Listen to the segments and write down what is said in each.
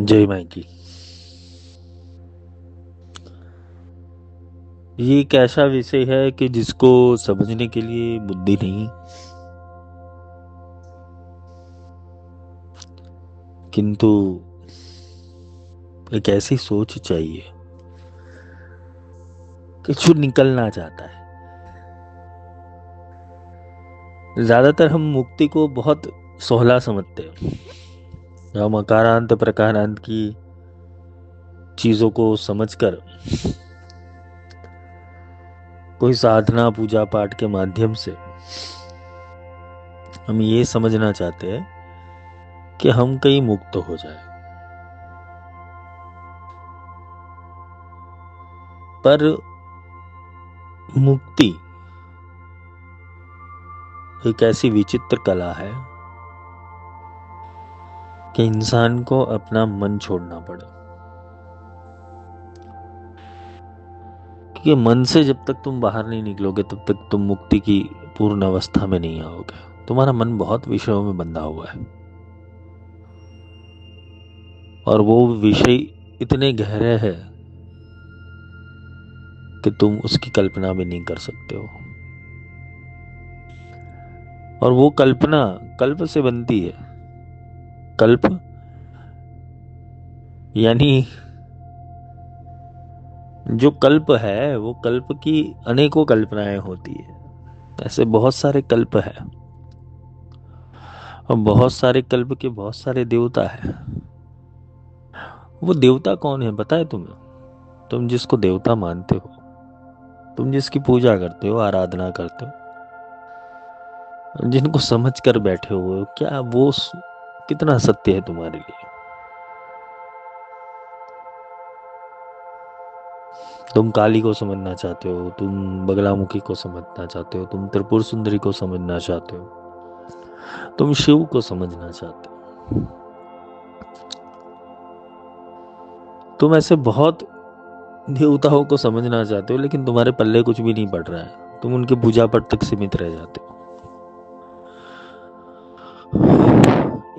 जय माई की। ये एक ऐसा विषय है कि जिसको समझने के लिए बुद्धि नहीं, किंतु एक ऐसी सोच चाहिए कि जो निकलना चाहता है। ज्यादातर हम मुक्ति को बहुत सोहला समझते हैं। हम अकारांत प्रकारांत की चीजों को समझकर कोई साधना पूजा पाठ के माध्यम से हम ये समझना चाहते हैं कि हम कहीं मुक्त हो जाए। पर मुक्ति एक ऐसी विचित्र कला है कि इंसान को अपना मन छोड़ना पड़े, क्योंकि मन से जब तक तुम बाहर नहीं निकलोगे तब तक तुम मुक्ति की पूर्ण अवस्था में नहीं आओगे। तुम्हारा मन बहुत विषयों में बंधा हुआ है और वो विषय इतने गहरे हैं कि तुम उसकी कल्पना भी नहीं कर सकते हो। और वो कल्पना कल्प से बनती है। कल्प यानी जो कल्प है वो कल्प की अनेकों कल्पनाएं होती है। ऐसे बहुत सारे कल्प है और बहुत सारे कल्प के बहुत सारे देवता है। वो देवता कौन है पता है तुम्हें? तुम जिसको देवता मानते हो, तुम जिसकी पूजा करते हो, आराधना करते हो, जिनको समझ कर बैठे हो, क्या वो कितना सत्य है तुम्हारे लिए? तुम काली को समझना चाहते हो, तुम बगलामुखी को समझना चाहते हो, तुम त्रिपुर सुंदरी को समझना चाहते हो, तुम शिव को समझना चाहते हो, तुम ऐसे बहुत देवताओं को समझना चाहते हो, लेकिन तुम्हारे पल्ले कुछ भी नहीं पड़ रहा है। तुम उनके पूजा पाठ तक सीमित रह जाते हो।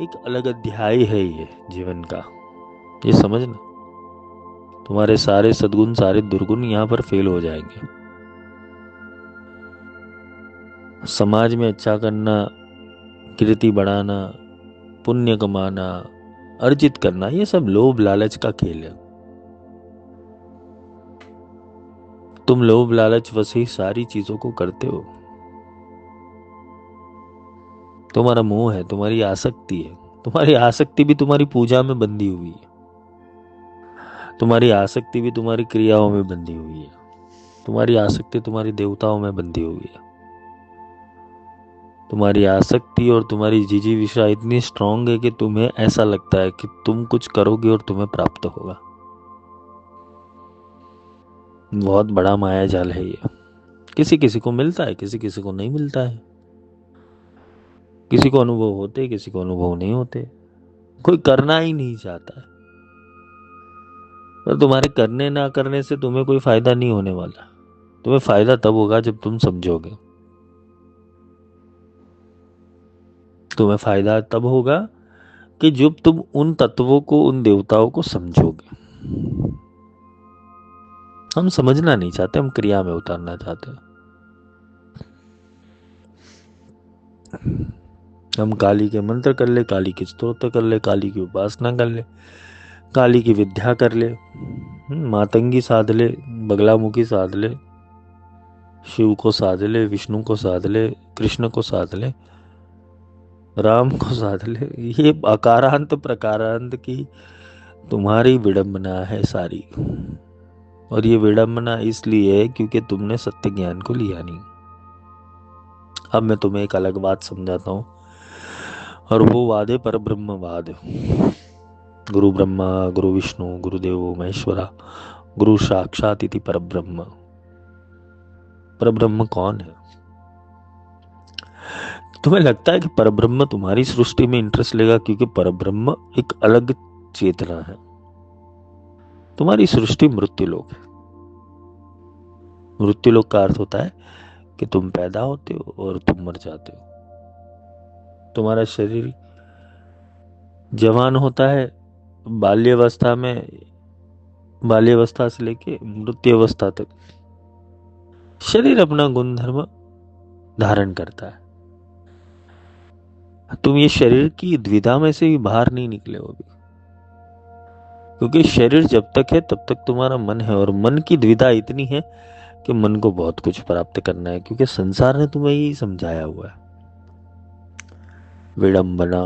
एक अलग अध्याय है ये जीवन का, ये समझना। तुम्हारे सारे सद्गुण सारे दुर्गुण यहाँ पर फेल हो जाएंगे। समाज में अच्छा करना, कीर्ति बढ़ाना, पुण्य कमाना, अर्जित करना, ये सब लोभ लालच का खेल है। तुम लोभ लालच वश ही सारी चीजों को करते हो। तुम्हारा मोह है, तुम्हारी आसक्ति है। तुम्हारी आसक्ति भी तुम्हारी पूजा में बंधी हुई है। तुम्हारी आसक्ति भी तुम्हारी क्रियाओं में बंधी हुई है। तुम्हारी आसक्ति तुम्हारी देवताओं में बंधी हुई है। तुम्हारी आसक्ति और तुम्हारी जिजीविषा इतनी स्ट्रांग है कि तुम्हें ऐसा लगता है कि तुम कुछ करोगे और तुम्हें प्राप्त होगा। बहुत बड़ा माया जाल है ये। किसी किसी को मिलता है, किसी किसी को नहीं मिलता है। किसी को अनुभव होते, किसी को अनुभव नहीं होते। कोई करना ही नहीं चाहता है। पर तुम्हारे करने ना करने से तुम्हें कोई फायदा नहीं होने वाला। तुम्हें फायदा तब होगा जब तुम समझोगे। तुम्हें फायदा तब होगा कि जब तुम उन तत्वों को, उन देवताओं को समझोगे। हम समझना नहीं चाहते, हम क्रिया में उतारना चाहते हैं। हम काली के मंत्र कर ले, काली की स्तोत्र कर ले, काली की उपासना कर ले, काली की विद्या कर ले, मातंगी साध ले, बगलामुखी साध ले, शिव को साध ले, विष्णु को साध ले, कृष्ण को साध ले, राम को साध ले। ये अकारांत प्रकारांत की तुम्हारी विडंबना है सारी। और ये विडंबना इसलिए है क्योंकि तुमने सत्य ज्ञान को लिया नहीं। अब मैं तुम्हें एक अलग बात समझाता हूं, और वो वाद है पर ब्रह्मवाद। गुरु ब्रह्मा गुरु विष्णु गुरुदेवो महेश्वरा गुरु साक्षात इति परब्रह्म। परब्रह्म कौन है? तुम्हें लगता है कि परब्रह्म तुम्हारी सृष्टि में इंटरेस्ट लेगा, क्योंकि परब्रह्म एक अलग चेतना है। तुम्हारी सृष्टि मृत्युलोक है। मृत्युलोक का अर्थ होता है कि तुम पैदा होते हो और तुम मर जाते हो। तुम्हारा शरीर जवान होता है बाल्यावस्था में, बाल्यावस्था से लेके मृत्यु अवस्था तक शरीर अपना गुणधर्म धारण करता है। तुम ये शरीर की द्विधा में से भी बाहर नहीं निकले हो अभी, क्योंकि शरीर जब तक है तब तक तुम्हारा मन है, और मन की द्विधा इतनी है कि मन को बहुत कुछ प्राप्त करना है, क्योंकि संसार ने तुम्हें यही समझाया हुआ है, विडंबना।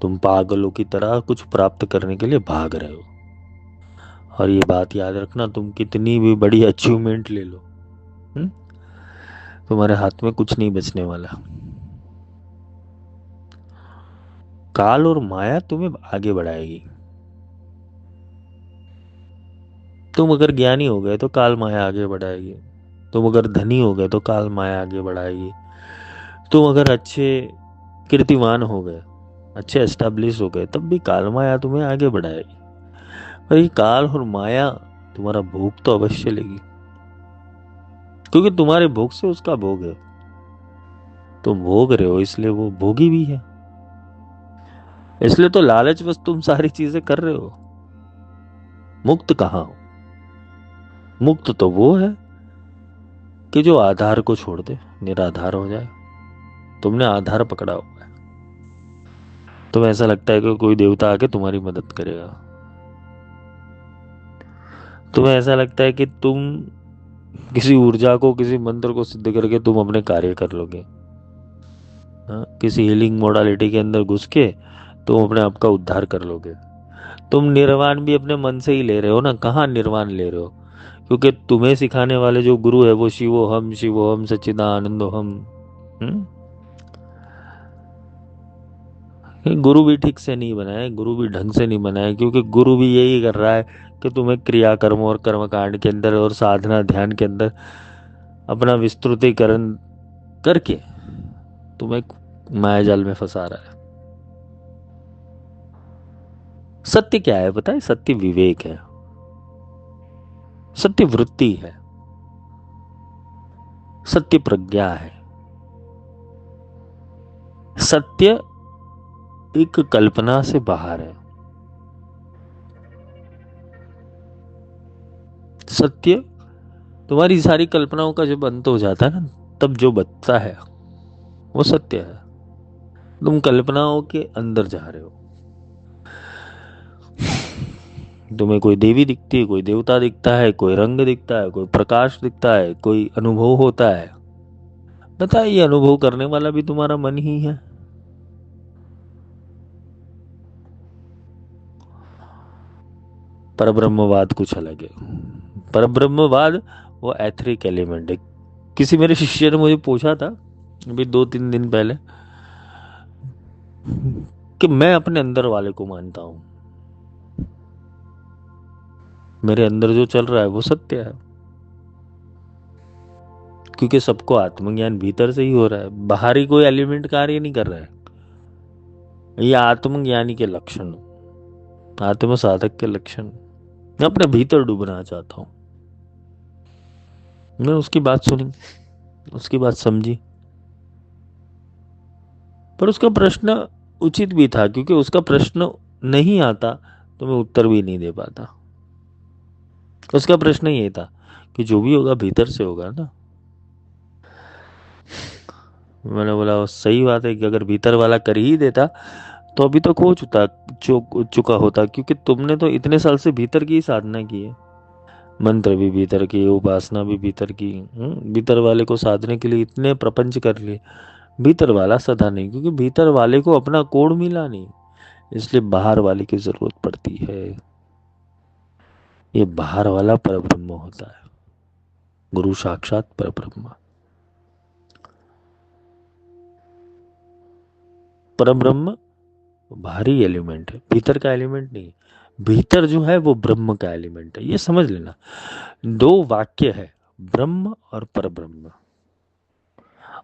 तुम पागलों की तरह कुछ प्राप्त करने के लिए भाग रहे हो। और ये बात याद रखना, तुम कितनी भी बड़ी अचीवमेंट ले लो, हम्म, तुम्हारे हाथ में कुछ नहीं बचने वाला। काल और माया तुम्हें आगे बढ़ाएगी। तुम अगर ज्ञानी हो गए तो काल माया आगे बढ़ाएगी। तुम अगर धनी हो गए तो काल माया आगे बढ़ाएगी। तुम अगर अच्छे कीर्तिमान हो गए, अच्छे एस्टेब्लिश हो गए, तब भी काल माया तुम्हें आगे बढ़ाएगी। पर ये काल और माया तुम्हारा भोग तो अवश्य लेगी, क्योंकि तुम्हारे भोग से उसका भोग है। तुम भोग रहे हो इसलिए वो भोगी भी है। इसलिए तो लालच बस तुम सारी चीजें कर रहे हो। मुक्त कहाँ हो? मुक्त तो वो है कि जो आधार को छोड़ दे, निराधार हो जाए। तुमने आधार पकड़ा हुआ है। तुम्हें ऐसा लगता है कि कोई देवता आके तुम्हारी मदद करेगा। तुम्हें ऐसा लगता है कि तुम किसी ऊर्जा को, किसी मंत्र को सिद्ध करके तुम अपने कार्य कर लोगे। हाँ, किसी हीलिंग मोडालिटी के अंदर घुस के तुम अपने आप का उद्धार कर लोगे। तुम निर्वाण भी अपने मन से ही ले रहे हो ना। कहाँ निर्वाण ले रहे हो? क्योंकि तुम्हें सिखाने वाले जो गुरु है वो शिवो हम सच्चिदानंदो हम। हम्म? ये गुरु भी ठीक से नहीं बनाए, गुरु भी ढंग से नहीं बनाए, क्योंकि गुरु भी यही कर रहा है कि तुम्हें क्रिया कर्म और कर्मकांड के अंदर और साधना ध्यान के अंदर अपना विस्तृतीकरण करके तुम्हें माया जाल में फंसा रहा है। सत्य क्या है पता है? सत्य विवेक है, सत्य वृत्ति है, सत्य प्रज्ञा है। सत्य एक कल्पना से बाहर है। सत्य तुम्हारी सारी कल्पनाओं का जब अंत हो जाता है ना, तब जो बचता है वो सत्य है। तुम कल्पनाओं के अंदर जा रहे हो। तुम्हें कोई देवी दिखती है, कोई देवता दिखता है, कोई रंग दिखता है, कोई प्रकाश दिखता है, कोई अनुभव होता है। पता है ये अनुभव करने वाला भी तुम्हारा मन ही है। परब्रह्मवाद कुछ अलग है। परब्रह्मवाद वो एथरिक एलिमेंट है। किसी मेरे शिष्य ने मुझे पूछा था अभी 2-3 दिन पहले कि मैं अपने अंदर वाले को मानता हूं, मेरे अंदर जो चल रहा है वो सत्य है, क्योंकि सबको आत्मज्ञान भीतर से ही हो रहा है। बाहरी कोई एलिमेंट कार्य नहीं कर रहा है। ये आत्मज्ञानी के लक्षण, आत्म साधक के लक्षण। मैं अपने भीतर डूबना चाहता हूं। मैं उसकी बात सुनी, उसकी बात समझी, पर उसका प्रश्न उचित भी था, क्योंकि उसका प्रश्न नहीं आता तो मैं उत्तर भी नहीं दे पाता। उसका प्रश्न ये था कि जो भी होगा भीतर से होगा ना। मैंने बोला सही बात है कि अगर भीतर वाला कर ही देता तो अभी तक हो चुका होता, क्योंकि तुमने तो इतने साल से भीतर की ही साधना की है। मंत्र भी भीतर की, उपासना भी भीतर की। भीतर वाले को साधने के लिए इतने प्रपंच कर लिए, भीतर वाला सदा नहीं, क्योंकि भीतर वाले को अपना कोड मिला नहीं, इसलिए बाहर वाले की जरूरत पड़ती है। ये बाहर वाला परब्रह्म होता है, गुरु साक्षात परब्रह्म। परब्रह्म बाहरी एलिमेंट है, भीतर का एलिमेंट नहीं है। भीतर जो है वो ब्रह्म का एलिमेंट है, ये समझ लेना। दो वाक्य है, ब्रह्म और परब्रह्म।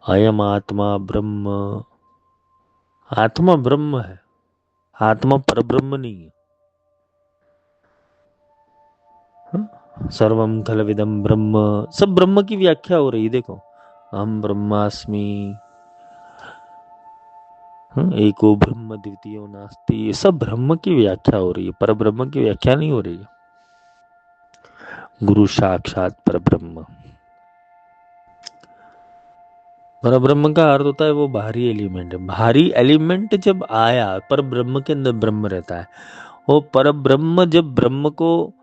अयम आत्मा ब्रह्म। आत्मा ब्रह्म है, आत्मा परब्रह्म नहीं है। सर्वम खलविदम ब्रह्म, सब ब्रह्म की व्याख्या हो रही है। देखो, हम ब्रह्मास्मि, एको ब्रह्म द्वितीयो नास्ति, ये सब ब्रह्म की व्याख्या हो रही है, पर ब्रह्म की व्याख्या नहीं हो रही है। गुरु साक्षात पर ब्रह्म। पर ब्रह्म का अर्थ होता है वो बाहरी एलिमेंट है। बाहरी एलिमेंट जब आया, पर ब्रह्म के अंदर ब्रह्म रहता है। वो पर ब्रह्म जब ब्रह्म को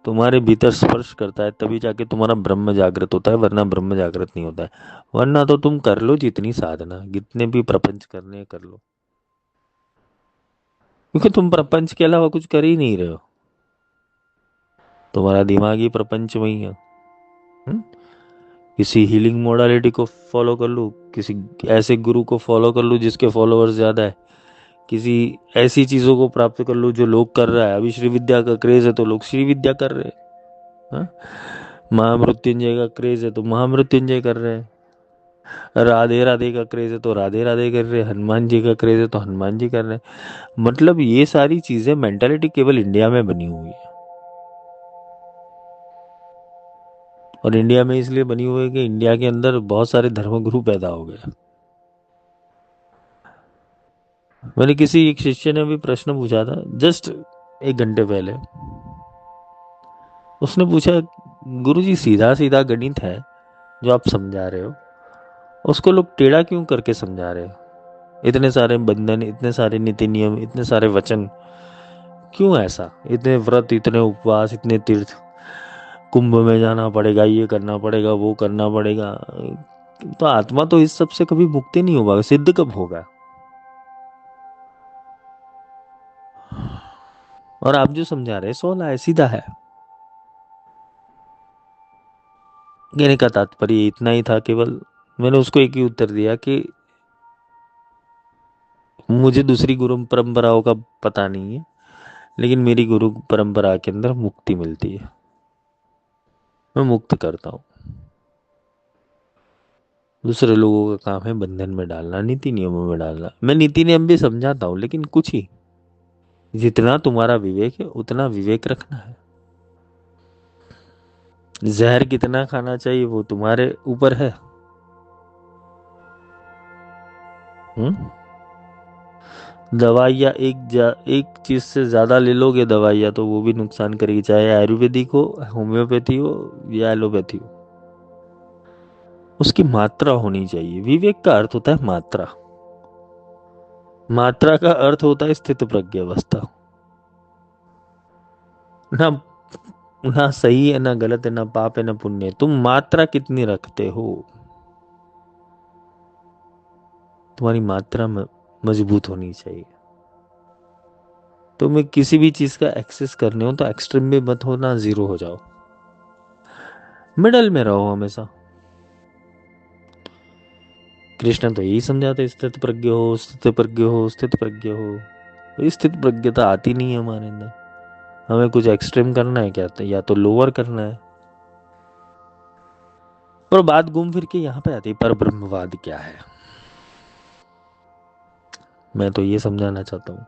तुम्हारे भीतर स्पर्श करता है तभी जाके तुम्हारा ब्रह्म जागृत होता है, वरना ब्रह्म जागृत नहीं होता है। वरना तो तुम कर लो जितनी साधना, जितने भी प्रपंच करने कर लो, क्योंकि तुम प्रपंच के अलावा कुछ कर ही नहीं रहे हो। तुम्हारा दिमाग ही प्रपंच में ही है। हम्म? किसी हीलिंग मोडालिटी को फॉलो कर लूँ, किसी ऐसे गुरु को फॉलो कर लूँ जिसके फॉलोअर्स ज्यादा है, किसी ऐसी चीजों को प्राप्त कर लूँ जो लोग कर रहा है। अभी श्री विद्या का क्रेज है तो लोग श्री विद्या कर रहे हैं। हाँ? महामृत्युंजय का क्रेज है तो महामृत्युंजय कर रहे हैं। राधे राधे का क्रेज है तो राधे राधे कर रहे हैं। हनुमान जी का क्रेज है तो हनुमान जी कर रहे हैं। मतलब ये सारी चीजें, मेंटालिटी केवल इंडिया में बनी हुई है। और इंडिया में इसलिए बनी हुई है कि इंडिया के अंदर बहुत सारे धर्मगुरु पैदा हो गए। मैंने किसी एक शिष्य ने भी प्रश्न पूछा था जस्ट 1 घंटे पहले। उसने पूछा, गुरुजी सीधा सीधा गणित है जो आप समझा रहे हो, उसको लोग टेढ़ा क्यों करके समझा रहे हो? इतने सारे बंधन, इतने सारे नीति नियम, इतने सारे वचन, क्यों ऐसा? इतने व्रत, इतने उपवास, इतने तीर्थ, कुंभ में जाना पड़ेगा, ये करना पड़ेगा, वो करना पड़ेगा। तो आत्मा तो इस सब से कभी मुक्ति नहीं होगा, सिद्ध कब होगा? और आप जो समझा रहे 16 है, सीधा है। कहने का तात्पर्य इतना ही था केवल। मैंने उसको एक ही उत्तर दिया कि मुझे दूसरी गुरु परंपराओं का पता नहीं है, लेकिन मेरी गुरु परंपरा के अंदर मुक्ति मिलती है, मैं मुक्त करता हूँ। दूसरे लोगों का काम है बंधन में डालना, नीति नियमों में डालना। मैं नीति नियम भी समझाता हूँ, लेकिन कुछ ही। जितना तुम्हारा विवेक है उतना विवेक रखना है। जहर कितना खाना चाहिए वो तुम्हारे ऊपर है। हम्म? दवाइयाँ एक चीज से ज्यादा ले लोगे दवाइयाँ तो वो भी नुकसान करेगी, चाहे आयुर्वेदिक हो, होम्योपैथी हो या एलोपैथी हो। उसकी मात्रा होनी चाहिए। विवेक का अर्थ होता है मात्रा। मात्रा का अर्थ होता है स्थित प्रज्ञ अवस्था। ना ना सही है, ना गलत है, ना पाप है, ना पुण्य है। तुम मात्रा कितनी रखते हो? तुम्हारी मात्रा मजबूत होनी चाहिए। तुम्हें किसी भी चीज का एक्सेस करने हो तो एक्सट्रीम में मत हो, ना जीरो हो जाओ, मिडल में रहो हमेशा। कृष्ण तो यही समझाते, स्थित प्रज्ञ हो, स्थित प्रज्ञ हो, स्थित प्रज्ञ हो। तो स्थित प्रज्ञता आती नहीं है हमारे अंदर। हमें कुछ एक्सट्रीम करना है क्या, तो या तो लोअर करना है। और बात घूम फिर के यहाँ पे आती है, पर ब्रह्मवाद क्या है? मैं तो ये समझाना चाहता हूँ,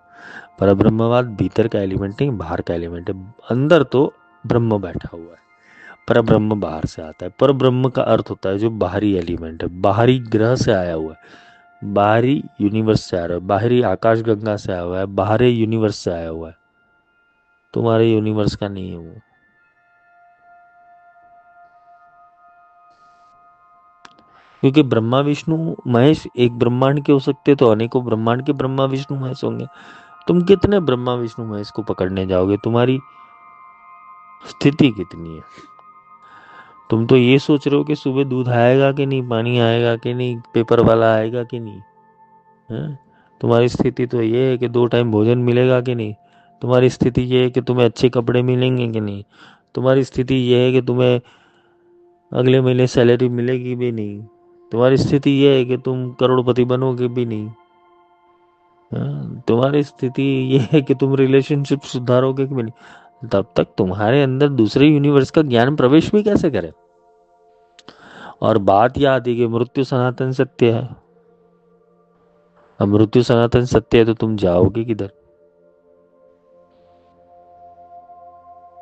पर ब्रह्मवाद भीतर का एलिमेंट नहीं, बाहर का एलिमेंट है। अंदर तो ब्रह्म बैठा हुआ है, पर ब्रह्म बाहर से आता है। पर ब्रह्म का अर्थ होता है जो बाहरी एलिमेंट है, बाहरी ग्रह से आया हुआ है, बाहरी यूनिवर्स से आ रहा है, बाहरी आकाश गंगा से आया हुआ है, बाहरी यूनिवर्स से आया हुआ है। तुम्हारे यूनिवर्स का नहीं है वो। क्योंकि ब्रह्मा विष्णु महेश एक ब्रह्मांड के हो सकते, तो अनेकों ब्रह्मांड के ब्रह्मा विष्णु महेश होंगे। तुम कितने ब्रह्मा विष्णु महेश को पकड़ने जाओगे? तुम्हारी स्थिति कितनी है? तुम तो ये सोच रहे हो कि सुबह दूध आएगा कि नहीं, पानी आएगा कि नहीं, पेपर वाला आएगा कि नहीं। है? तुम्हारी स्थिति तो ये है कि 2 टाइम भोजन मिलेगा कि नहीं। तुम्हारी स्थिति ये है कि तुम्हें अच्छे कपड़े मिलेंगे कि नहीं। तुम्हारी स्थिति ये है कि तुम्हें अगले महीने सैलरी मिलेगी भी नहीं। तुम्हारी स्थिति ये है कि तुम करोड़पति बनोगे भी नहीं। तुम्हारी स्थिति ये है कि तुम रिलेशनशिप सुधारोगे कि नहीं। तब तक तुम्हारे अंदर दूसरे यूनिवर्स का ज्ञान प्रवेश भी कैसे करे? और बात याद है कि मृत्यु सनातन सत्य है। अब मृत्यु सनातन सत्य है तो तुम जाओगे किधर?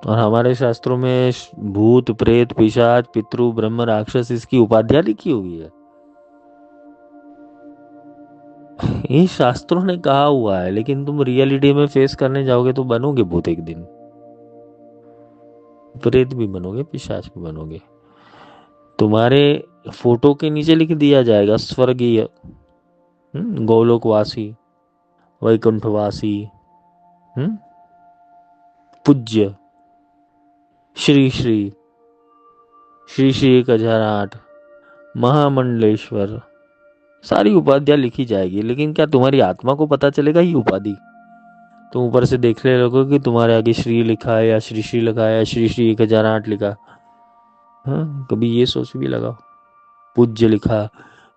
और हमारे शास्त्रों में भूत प्रेत पिशाच पितरु ब्रह्म राक्षस इसकी उपाधियां लिखी हुई है। ये शास्त्रों ने कहा हुआ है, लेकिन तुम रियलिटी में फेस करने जाओगे तो बनोगे भूत एक दिन, प्रेत भी बनोगे, पिशाच भी बनोगे। तुम्हारे फोटो के नीचे लिख दिया जाएगा स्वर्गीय, गोलोकवासी, वैकुंठवासी, हम्म, पूज्य, श्री श्री, श्री श्री 1008, महामंडलेश्वर, सारी उपाधियां लिखी जाएगी। लेकिन क्या तुम्हारी आत्मा को पता चलेगा ये उपाधि? तुम ऊपर से देख ले लोगों कि तुम्हारे आगे श्री लिखा है या श्री श्री लिखा है या श्री श्री 1008 लिखा। हाँ, कभी ये सोच भी लगाओ, पूज्य लिखा,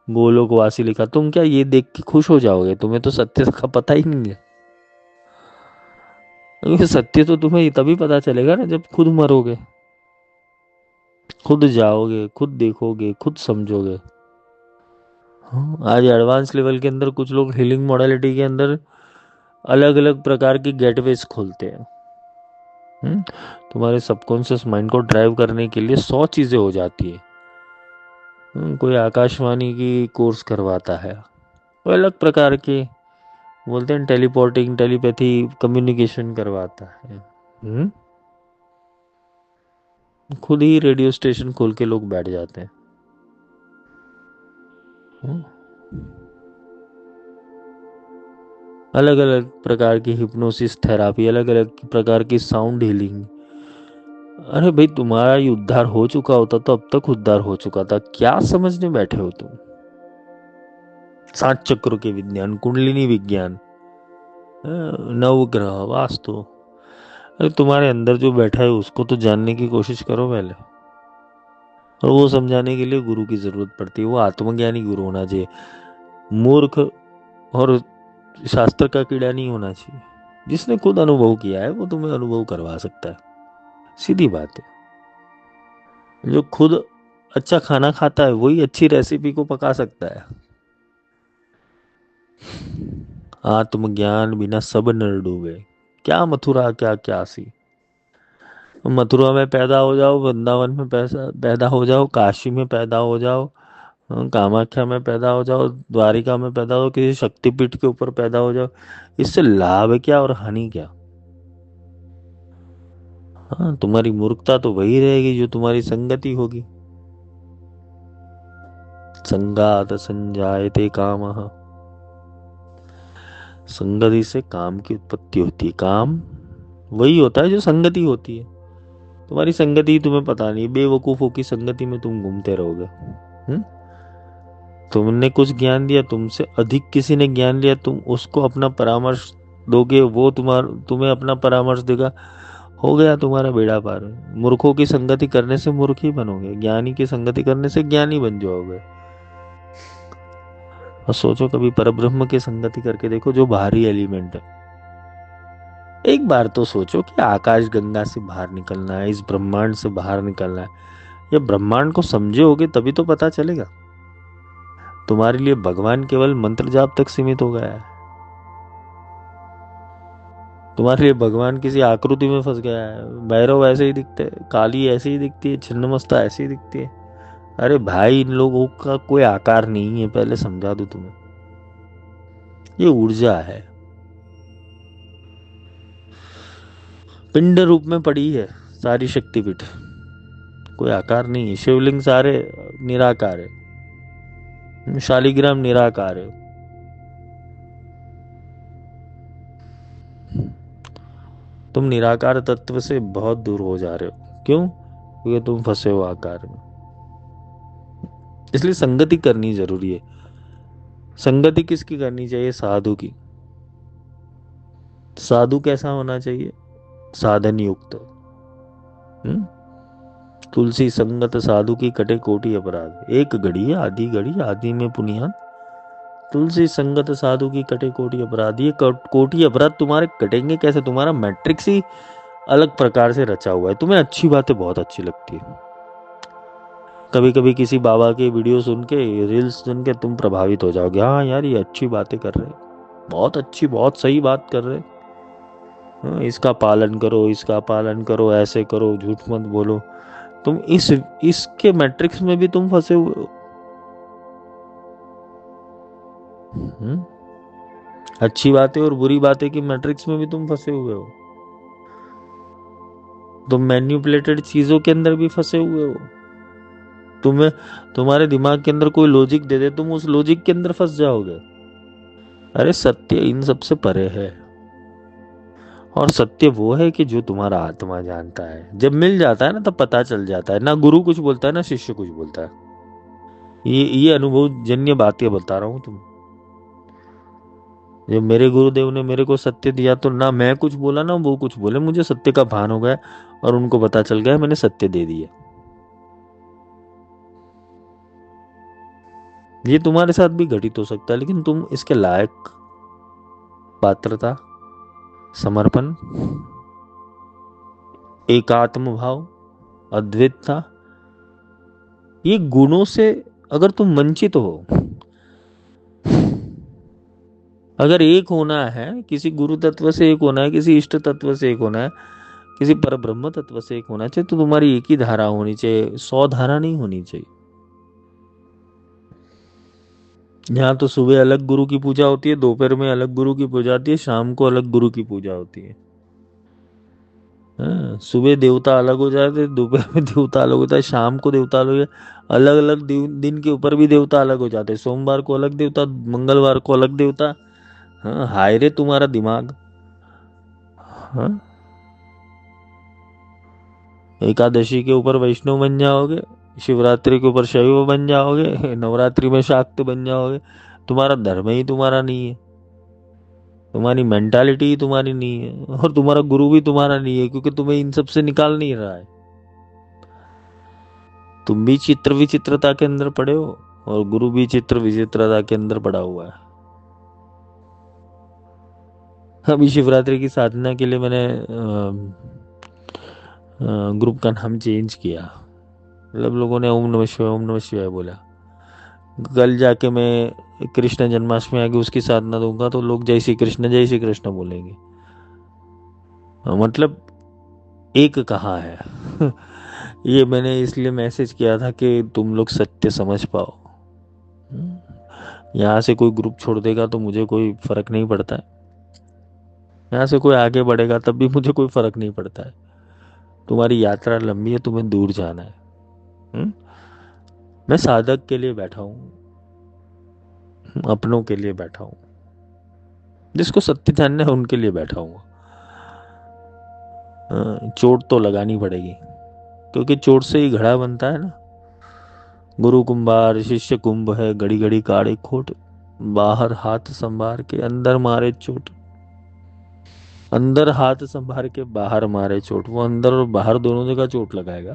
गोलोकवासी लिखा, तुम क्या ये देख के खुश हो जाओगे? तुम्हें तो सत्य का पता ही नहीं है। क्योंकि सत्य तो तुम्हें तभी पता चलेगा ना जब खुद मरोगे, खुद जाओगे, खुद देखोगे, खुद समझोगे। हाँ, आज एडवांस लेवल के अंदर कुछ लोग हीलिंग मॉडलिटी के अंदर अलग अलग प्रकार की गेटवेज खोलते हैं। तुम्हारे सबकॉन्शियस माइंड को ड्राइव करने के लिए 100 चीजें हो जाती है। कोई आकाशवाणी की कोर्स करवाता है, कोई अलग प्रकार के बोलते हैं टेलीपोर्टिंग, टेलीपैथी, कम्युनिकेशन करवाता है। खुद ही रेडियो स्टेशन खोल के लोग बैठ जाते हैं। अलग अलग प्रकार की हिप्नोसिस थेरापी, अलग अलग प्रकार की साउंड हीलिंग। अरे भाई, तुम्हारा ही उद्धार हो चुका होता तो अब तक उद्धार हो चुका था। क्या समझने बैठे हो तुम? 7 चक्रों के विज्ञान, कुंडलिनी विज्ञान, नवग्रह, वास्तु। अरे तुम्हारे अंदर जो बैठा है उसको तो जानने की कोशिश करो पहले। और वो समझाने के लिए गुरु की जरूरत पड़ती है। वो आत्मज्ञानी गुरु होना चाहिए, मूर्ख और शास्त्र का कीड़ा नहीं होना चाहिए। जिसने खुद अनुभव किया है वो तुम्हें अनुभव करवा सकता है, सीधी बात है। जो खुद अच्छा खाना खाता है वही अच्छी रेसिपी को पका सकता है। आत्मज्ञान बिना सब नर डूबे। क्या मथुरा, क्या क्यासी। मथुरा में पैदा हो जाओ, वृंदावन में पैसा पैदा हो जाओ, काशी में पैदा हो जाओ, कामाख्या में पैदा हो जाओ, द्वारिका में पैदा हो, किसी शक्तिपीठ के ऊपर पैदा हो जाओ, इससे लाभ क्या और हानि क्या? हाँ, तुम्हारी मूर्खता तो वही रहेगी जो तुम्हारी संगति होगी। संगात संजायते कामः। संगति से काम की उत्पत्ति होती है। काम वही होता है जो संगति होती है। तुम्हारी संगति तुम्हें पता नहीं, बेवकूफों की संगति में तुम घूमते रहोगे। तुमने कुछ ज्ञान दिया, तुमसे अधिक किसी ने ज्ञान लिया, तुम उसको अपना परामर्श दोगे, वो तुम्हें अपना परामर्श देगा, हो गया तुम्हारा बेड़ा पार। मूर्खों की संगति करने से मूर्ख ही बनोगे, ज्ञानी की संगति करने से ज्ञानी बन जाओगे। और सोचो कभी परब्रह्म की संगति करके देखो, जो बाहरी एलिमेंट है। एक बार तो सोचो कि आकाश गंगा से बाहर निकलना है, इस ब्रह्मांड से बाहर निकलना है। ये ब्रह्मांड को समझोगे तभी तो पता चलेगा। तुम्हारे लिए भगवान केवल मंत्र जाप तक सीमित हो गया है। तुम्हारे लिए भगवान किसी आकृति में फंस गया है। भैरव ऐसे ही दिखते हैं, काली ऐसे ही दिखती है, छिन्नमस्ता ऐसे ही दिखती है। अरे भाई, इन लोगों का कोई आकार नहीं है, पहले समझा दूं तुम्हें। ये ऊर्जा है, पिंड रूप में पड़ी है सारी शक्तिपीठ। कोई आकार नहीं है। शिवलिंग सारे निराकार है, शालिग्राम निराकार है। तुम निराकार तत्व से बहुत दूर हो जा रहे हो। क्यों? क्योंकि तुम फंसे हो आकार में। इसलिए संगति करनी जरूरी है। संगति किसकी करनी चाहिए? साधु की। साधु कैसा होना चाहिए? साधन युक्त। हम्म? तुलसी संगत साधु की कटे कोटि अपराध। एक घड़ी है, आधी घड़ी, आधी में पुनिया। तुलसी संगत साधु की कटे कोटि अपराध। ये कोटि अपराध तुम्हारे कटेंगे कैसे? तुम्हारा मैट्रिक्स ही अलग प्रकार से रचा हुआ है। तुम्हें अच्छी बातें बहुत अच्छी लगती है। कभी कभी किसी बाबा के वीडियो सुन के, रील्स सुन के तुम प्रभावित हो जाओगे। हाँ यार, ये अच्छी बातें कर रहे, बहुत अच्छी, बहुत सही बात कर रहे। हाँ, इसका पालन करो, इसका पालन करो, ऐसे करो, झूठ मत बोलो। तुम इसके मैट्रिक्स में भी तुम फंसे हुए हो। अच्छी बातें और बुरी बातें की मैट्रिक्स में भी तुम फंसे हुए हो। तुम मैन्युपुलेटेड चीजों के अंदर भी फंसे हुए हो। तुम्हें तुम्हारे दिमाग के अंदर कोई लॉजिक दे दे, तुम उस लॉजिक के अंदर फंस जाओगे। अरे सत्य इन सबसे परे है। और सत्य वो है कि जो तुम्हारा आत्मा जानता है। जब मिल जाता है ना, तब पता चल जाता है। ना गुरु कुछ बोलता है, ना शिष्य कुछ बोलता है। ये अनुभव जन्य बातें बता रहा हूं तुम। जब मेरे गुरुदेव ने मेरे को सत्य दिया, तो ना मैं कुछ बोला ना वो कुछ बोले, मुझे सत्य का भान हो गया और उनको पता चल गया मैंने सत्य दे दिया। ये तुम्हारे साथ भी घटित हो सकता है, लेकिन तुम इसके लायक, पात्रता, समर्पण, एकात्म भाव, अद्वैतता, ये गुणों से अगर तुम वंचित हो, अगर एक होना है, किसी गुरु तत्व से एक होना है, किसी इष्ट तत्व से एक होना है, किसी पर ब्रह्म तत्व से एक होना चाहिए, तो तुम्हारी एक ही धारा होनी चाहिए, 100 धारा नहीं होनी चाहिए। यहाँ तो सुबह अलग गुरु की पूजा होती है, दोपहर में अलग गुरु की पूजा होती है, शाम को अलग गुरु की पूजा होती है। हाँ, सुबह देवता अलग हो जाते, दोपहर में देवता अलग होता है, शाम को देवता अलग। अलग अलग दिन के ऊपर भी देवता अलग हो जाते हैं। सोमवार को अलग देवता, मंगलवार को अलग देवता। हाँ, हाय रे तुम्हारा दिमाग। हाँ, एकादशी के ऊपर वैष्णव बन जाओगे, शिवरात्रि के ऊपर शैव बन जाओगे, नवरात्रि में शाक्त बन जाओगे। तुम्हारा धर्म ही तुम्हारा नहीं है, तुम्हारी मेंटालिटी ही तुम्हारी नहीं है, और तुम्हारा गुरु भी तुम्हारा नहीं है, क्योंकि तुम्हें इन सब से निकाल नहीं रहा है। तुम भी चित्र विचित्रता के अंदर पड़े हो, और गुरु भी चित्र विचित्रता के अंदर पड़ा हुआ है। अभी शिवरात्रि की साधना के लिए मैंने ग्रुप का नाम चेंज किया। मतलब लोगों ने ओम नमः शिवाय, ओम नमः शिवाय बोला। कल जाके मैं कृष्ण जन्माष्टमी आगे उसकी साधना दूंगा, तो लोग जय श्री कृष्ण, जय श्री कृष्ण बोलेंगे। मतलब एक कहाँ है। ये मैंने इसलिए मैसेज किया था कि तुम लोग सत्य समझ पाओ। यहाँ से कोई ग्रुप छोड़ देगा तो मुझे कोई फर्क नहीं पड़ता है, यहाँ से कोई आगे बढ़ेगा तब भी मुझे कोई फर्क नहीं पड़ता है। तुम्हारी यात्रा लंबी है, तुम्हें दूर जाना है। हुँ? मैं साधक के लिए बैठा हूँ, अपनों के लिए बैठा हूँ, जिसको सत्य जानना है उनके लिए बैठा हूँ। चोट तो लगानी पड़ेगी, क्योंकि चोट से ही घड़ा बनता है ना। गुरु कुंभार शिष्य कुंभ है, घड़ी घड़ी काढ़े खोट, बाहर हाथ संभार के अंदर मारे चोट। अंदर हाथ संभार के बाहर मारे चोट, वो अंदर और बाहर दोनों जगह चोट लगाएगा।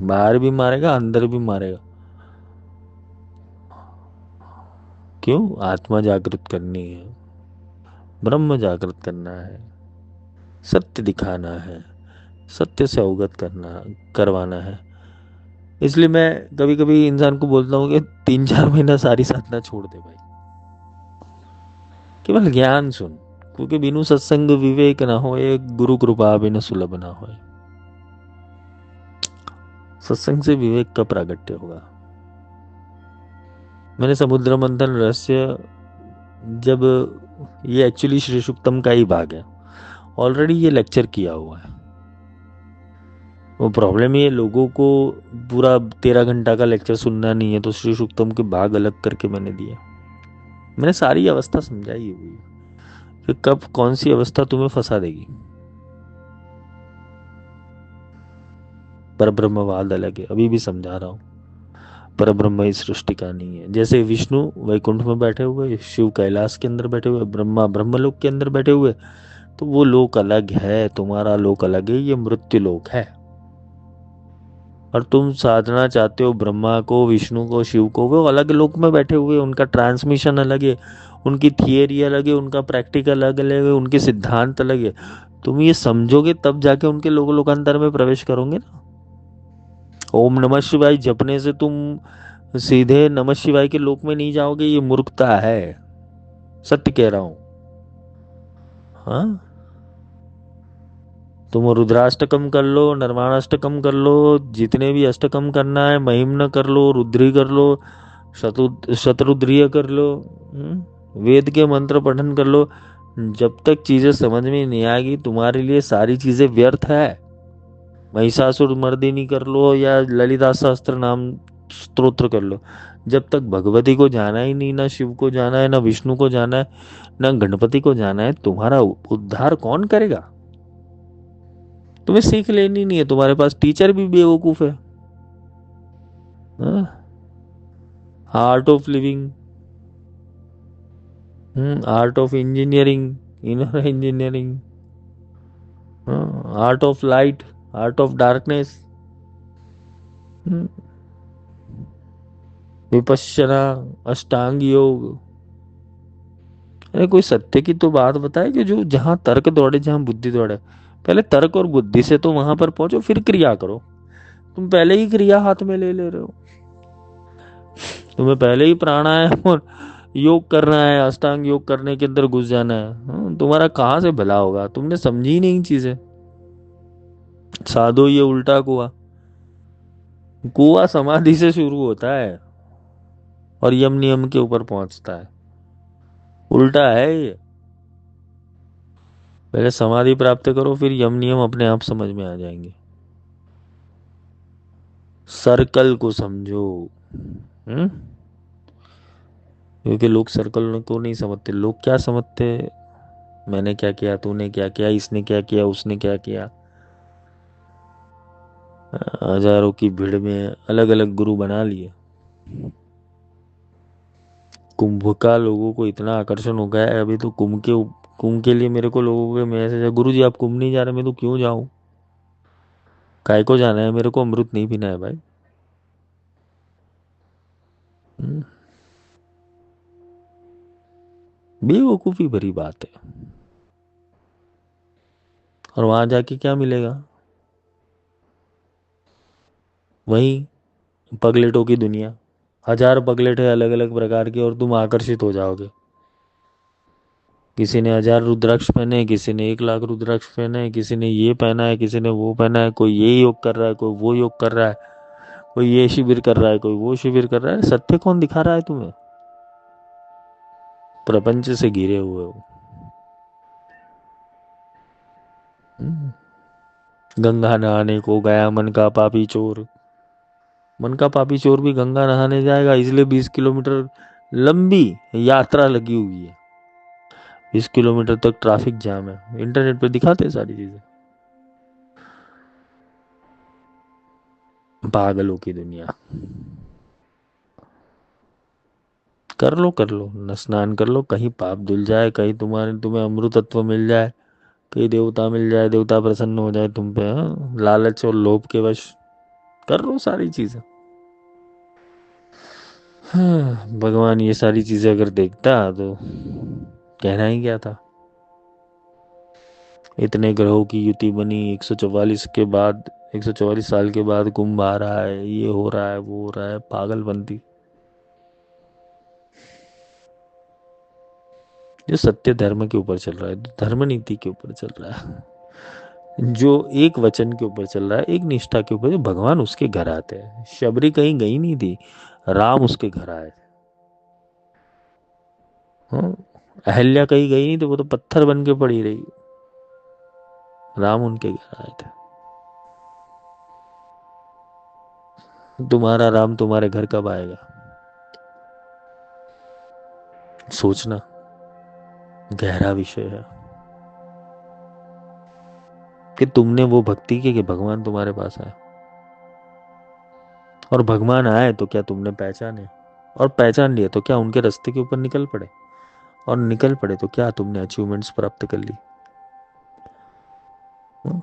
बाहर भी मारेगा, अंदर भी मारेगा। क्यों? आत्मा जागृत करनी है, ब्रह्म जागृत करना है, सत्य दिखाना है, सत्य से अवगत करवाना है। इसलिए मैं कभी कभी इंसान को बोलता हूँ कि 3-4 महीना सारी साधना छोड़ दे भाई, केवल ज्ञान सुन, क्योंकि बिनु सत्संग विवेक न हो, एक गुरु कृपा बिनु सुलभ ना हो। सत्संग से विवेक का प्रागट्य होगा। मैंने समुद्र मंथन रहस्य, जब ये एक्चुअली श्री सुक्तम का ही भाग है, ऑलरेडी ये लेक्चर किया हुआ है। वो प्रॉब्लम ये, लोगों को पूरा 13 घंटा का लेक्चर सुनना नहीं है, तो श्री सुक्तम के भाग अलग करके मैंने दिया। मैंने सारी अवस्था समझाई हुई है कि कब कौन सी अवस्था तुम्हें फंसा देगी। पर ब्रह्मवाद अलग है, अभी भी समझा रहा हूँ। पर ब्रह्म इस सृष्टि का नहीं है। जैसे विष्णु वैकुंठ में बैठे हुए, शिव कैलाश के अंदर बैठे हुए, ब्रह्मा ब्रह्मलोक के अंदर बैठे हुए, तो वो लोक अलग है, तुम्हारा लोक अलग है, ये मृत्यु लोक है। और तुम साधना चाहते हो ब्रह्मा को, विष्णु को, शिव को, वो अलग लोक में बैठे हुए, उनका ट्रांसमिशन अलग है, उनकी थियरी अलग है, उनका प्रैक्टिकल अलग है, उनके सिद्धांत अलग है। तुम ये समझोगे तब जाके उनके लोकांतर में प्रवेश करोगे ना। ओम नमः शिवाय जपने से तुम सीधे नमः शिवाय के लोक में नहीं जाओगे, ये मूर्खता है, सत्य कह रहा हूं। हाँ, तुम रुद्राष्टकम कर लो, निर्वाणाष्टकम कर लो, जितने भी अष्टकम करना है, महिम्न कर लो, रुद्री कर लो, शतरुद्रीय कर लो, वेद के मंत्र पठन कर लो, जब तक चीजें समझ में नहीं आएगी तुम्हारे लिए सारी चीजें व्यर्थ है। महिषासुर मर्दिनी कर लो या ललिता सहस्त्र नाम स्तोत्र कर लो, जब तक भगवती को जाना ही नहीं, ना शिव को जाना है, ना विष्णु को जाना है, ना गणपति को जाना है, तुम्हारा उद्धार कौन करेगा? तुम्हें सीख लेनी नहीं है, तुम्हारे पास टीचर भी बेवकूफ है। Art of living, art of engineering, inner engineering, art of light, art of darkness, Vipassana, अष्टांग योग। अरे कोई सत्य की तो बात बताए कि जो जहां तर्क दौड़े, जहां बुद्धि दौड़े। पहले तर्क और बुद्धि से तो वहां पर पहुंचो, फिर क्रिया करो। तुम पहले ही क्रिया हाथ में ले ले रहे हो। तुम्हें पहले ही प्राणायाम और योग करना है, अष्टांग योग करने के अंदर घुस जाना है। तुम्हारा कहाँ से भला होगा? तुमने समझी ही नहीं चीजें। साधो ये उल्टा कुआ। कुआ समाधि से शुरू होता है और यम नियम के ऊपर पहुंचता है। उल्टा है ये। पहले समाधि प्राप्त करो, फिर यम नियम अपने आप समझ में आ जाएंगे। सर्कल को समझो। हम्म क्योंकि लोग सर्कल को नहीं समझते। लोग क्या समझते? मैंने क्या किया, तूने क्या किया, इसने क्या किया, उसने क्या किया। हजारों की भीड़ में अलग अलग गुरु बना लिए। कुंभ का लोगों को इतना आकर्षण हो गया है। अभी तो कुंभ के लिए मेरे को लोगों के मैसेज है, गुरु जी आप कुंभ नहीं जा रहे, मैं तो क्यों जाऊं? काय को जाना है? मेरे को अमृत नहीं पीना है भाई। हम्म, बेवकूफी भरी बात है। और वहां जाके क्या मिलेगा? वही पगलेटों की दुनिया। हजार पगलेट है अलग अलग प्रकार के, और तुम आकर्षित हो जाओगे। किसी ने 1000 रुद्राक्ष पहने, किसी ने 1 लाख रुद्राक्ष पहने, किसी ने ये पहना है, किसी ने वो पहना है। कोई ये योग कर रहा है, कोई वो योग कर रहा है, कोई ये शिविर कर रहा है, कोई वो शिविर कर रहा है। सत्य कौन दिखा रहा है तुम्हें? प्रपंच से घिरे हुए हो। हम्म। गंगा नहाने को गया मन का पापी चोर। मन का पापी चोर भी गंगा नहाने जाएगा, इसलिए 20 किलोमीटर लंबी यात्रा लगी हुई है। 20 किलोमीटर तक ट्रैफिक जाम है। इंटरनेट पे दिखाते हैं सारी चीजें। पागलों की दुनिया। कर लो न, स्नान कर लो, कहीं पाप धुल जाए, कहीं तुम्हें अमृतत्व मिल जाए, कहीं देवता मिल जाए, देवता प्रसन्न हो जाए तुम पे। हाँ? लालच और लोभ के वश कर लो सारी चीजें। हाँ, भगवान ये सारी चीजें अगर देखता तो कहना ही क्या था। इतने ग्रहों की युति बनी, 144 के बाद, 144 साल के बाद कुंभ आ रहा है, ये हो रहा है, वो हो रहा है। पागलपंती। जो सत्य धर्म के ऊपर चल रहा है, धर्म नीति के ऊपर चल रहा है, जो एक वचन के ऊपर चल रहा है, एक निष्ठा के ऊपर, जो भगवान उसके घर आते हैं। शबरी कहीं गई नहीं थी, राम उसके घर आए। हाँ, अहल्या कहीं गई नहीं, तो वो तो पत्थर बन के पड़ी रही। राम उनके घर आए थे। तुम्हारा राम तुम्हारे घर कब आएगा? सोचना। गहरा विषय है कि तुमने वो भक्ति की कि भगवान तुम्हारे पास आए। और भगवान आए तो क्या तुमने पहचाने? और पहचान लिया तो क्या उनके रास्ते के ऊपर निकल पड़े? और निकल पड़े तो क्या तुमने अचीवमेंट्स प्राप्त कर ली? हम्म?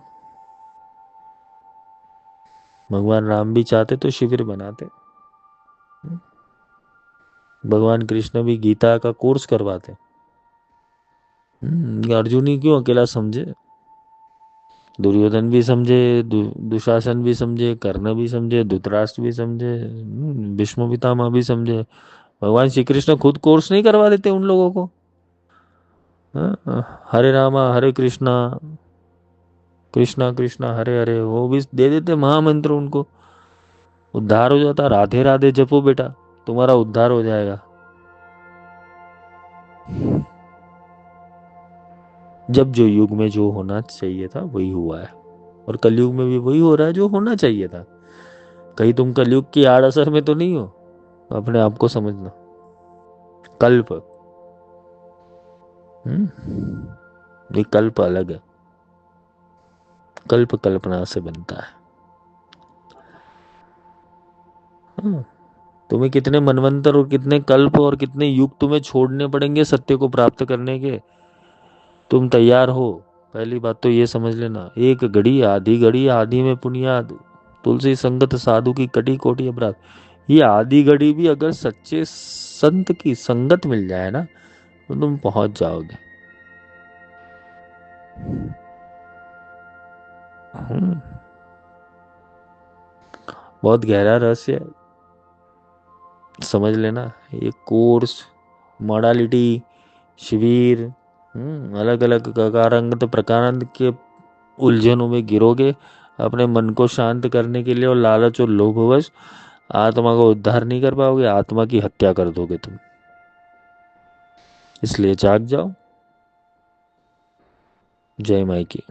भगवान राम भी चाहते तो शिविर बनाते। हम्म? भगवान कृष्ण भी गीता का कोर्स करवाते। अर्जुन ही क्यों अकेला समझे? दुर्योधन भी समझे, दुशासन भी समझे, कर्ण भी समझे, धृतराष्ट्र भी समझे, भीष्म पितामह भी समझे। भगवान श्री कृष्ण खुद कोर्स नहीं करवा देते उन लोगों को? हरे रामा हरे कृष्णा, कृष्णा कृष्णा हरे हरे, वो भी दे देते महामंत्र उनको। उद्धार हो जाता। राधे राधे जपो बेटा, तुम्हारा उद्धार हो जाएगा। जब जो युग में जो होना चाहिए था वही हुआ है, और कलयुग में भी वही हो रहा है जो होना चाहिए था। कहीं तुम कलयुग की आड़ असर में तो नहीं हो, अपने आप को समझना। कल्प, ये कल्प अलग है। कल्प कल्पना से बनता है। हाँ, तुम्हें कितने मनवंतर और कितने कल्प और कितने युग तुम्हें छोड़ने पड़ेंगे सत्य को प्राप्त करने के, तुम तैयार हो? पहली बात तो ये समझ लेना, एक घड़ी आधी में पुनियाद, तुलसी संगत साधु की कटी कोटि अपराध। ये आधी घड़ी भी अगर सच्चे संत की संगत मिल जाए ना, तो तुम पहुंच जाओगे। हम्म, बहुत गहरा रहस्य है, समझ लेना। ये कोर्स, मॉडलिटी, शिविर, अलग अलग कारांत प्रकारांत के उलझनों में गिरोगे अपने मन को शांत करने के लिए, और लालच और लोभवश आत्मा को उद्धार नहीं कर पाओगे, आत्मा की हत्या कर दोगे तुम। इसलिए जाग जाओ। जय माई की।